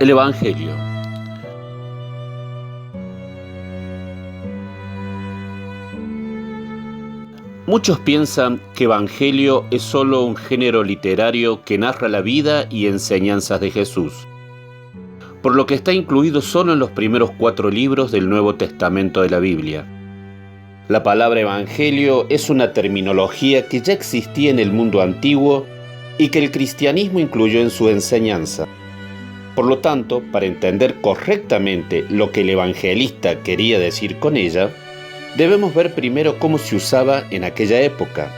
El Evangelio. Muchos piensan que Evangelio es solo un género literario que narra la vida y enseñanzas de Jesús, por lo que está incluido solo en los primeros 4 libros del Nuevo Testamento de la Biblia. La palabra Evangelio es una terminología que ya existía en el mundo antiguo y que el cristianismo incluyó en su enseñanza. Por lo tanto, para entender correctamente lo que el evangelista quería decir con ella, debemos ver primero cómo se usaba en aquella época.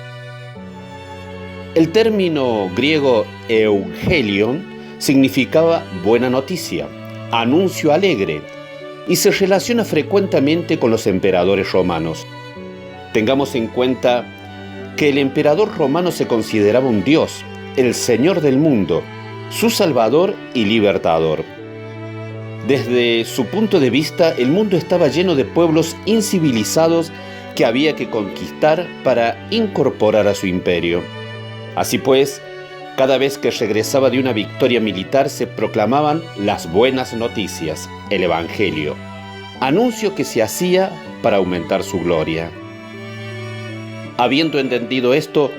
El término griego euangelion significaba buena noticia, anuncio alegre, y se relaciona frecuentemente con los emperadores romanos. Tengamos en cuenta que el emperador romano se consideraba un dios, el señor del mundo, su salvador y libertador. Desde su punto de vista, el mundo estaba lleno de pueblos incivilizados que había que conquistar para incorporar a su imperio. Así pues, cada vez que regresaba de una victoria militar se proclamaban las buenas noticias, el Evangelio, anuncio que se hacía para aumentar su gloria. Habiendo entendido esto,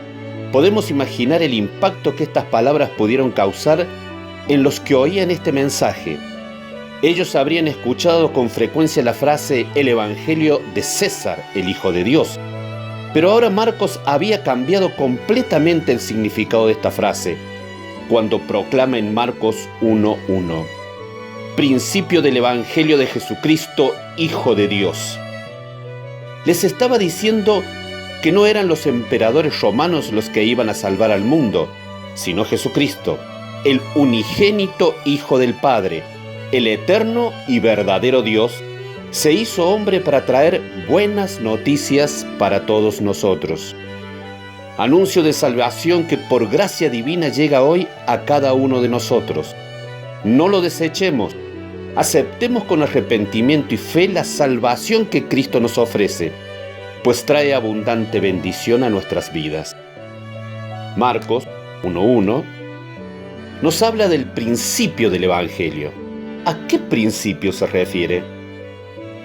podemos imaginar el impacto que estas palabras pudieron causar en los que oían este mensaje. Ellos habrían escuchado con frecuencia la frase «el Evangelio de César, el Hijo de Dios». Pero ahora Marcos había cambiado completamente el significado de esta frase, cuando proclama en Marcos 1:1, «Principio del Evangelio de Jesucristo, Hijo de Dios». Les estaba diciendo que no eran los emperadores romanos los que iban a salvar al mundo, sino Jesucristo, el unigénito Hijo del Padre, el eterno y verdadero Dios, se hizo hombre para traer buenas noticias para todos nosotros. Anuncio de salvación que por gracia divina llega hoy a cada uno de nosotros. No lo desechemos, aceptemos con arrepentimiento y fe la salvación que Cristo nos ofrece, pues trae abundante bendición a nuestras vidas. Marcos 1:1 nos habla del principio del Evangelio. ¿A qué principio se refiere?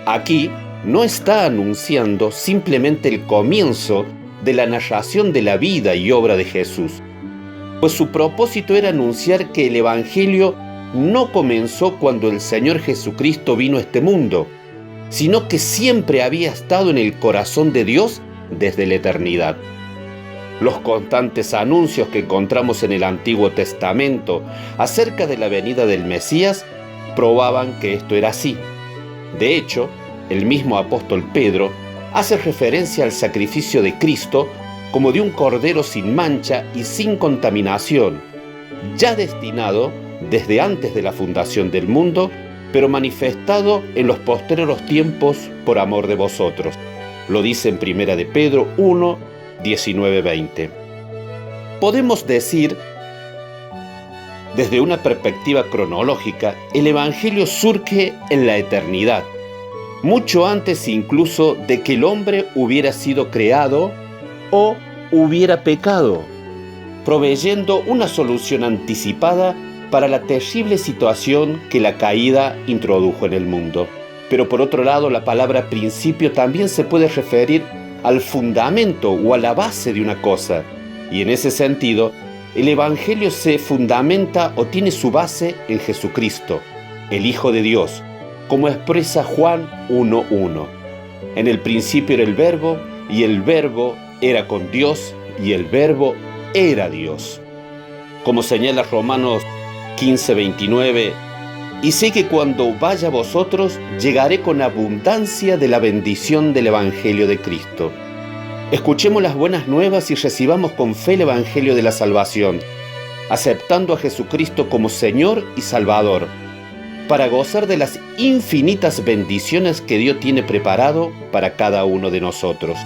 Aquí no está anunciando simplemente el comienzo de la narración de la vida y obra de Jesús, pues su propósito era anunciar que el Evangelio no comenzó cuando el Señor Jesucristo vino a este mundo, sino que siempre había estado en el corazón de Dios desde la eternidad. Los constantes anuncios que encontramos en el Antiguo Testamento acerca de la venida del Mesías probaban que esto era así. De hecho, el mismo apóstol Pedro hace referencia al sacrificio de Cristo como de un cordero sin mancha y sin contaminación, ya destinado desde antes de la fundación del mundo, pero manifestado en los posteriores tiempos por amor de vosotros. Lo dice en 1 de Pedro 1, 19-20. Podemos decir, desde una perspectiva cronológica, el Evangelio surge en la eternidad, mucho antes incluso de que el hombre hubiera sido creado o hubiera pecado, proveyendo una solución anticipada para la terrible situación que la caída introdujo en el mundo. Pero por otro lado, la palabra principio también se puede referir al fundamento o a la base de una cosa, y en ese sentido, el Evangelio se fundamenta o tiene su base en Jesucristo, el Hijo de Dios, como expresa Juan 1:1. En el principio era el Verbo, y el Verbo era con Dios, y el Verbo era Dios. Como señala Romanos 15:29, y sé que cuando vaya a vosotros, llegaré con abundancia de la bendición del Evangelio de Cristo. Escuchemos las buenas nuevas y recibamos con fe el Evangelio de la salvación, aceptando a Jesucristo como Señor y Salvador, para gozar de las infinitas bendiciones que Dios tiene preparado para cada uno de nosotros.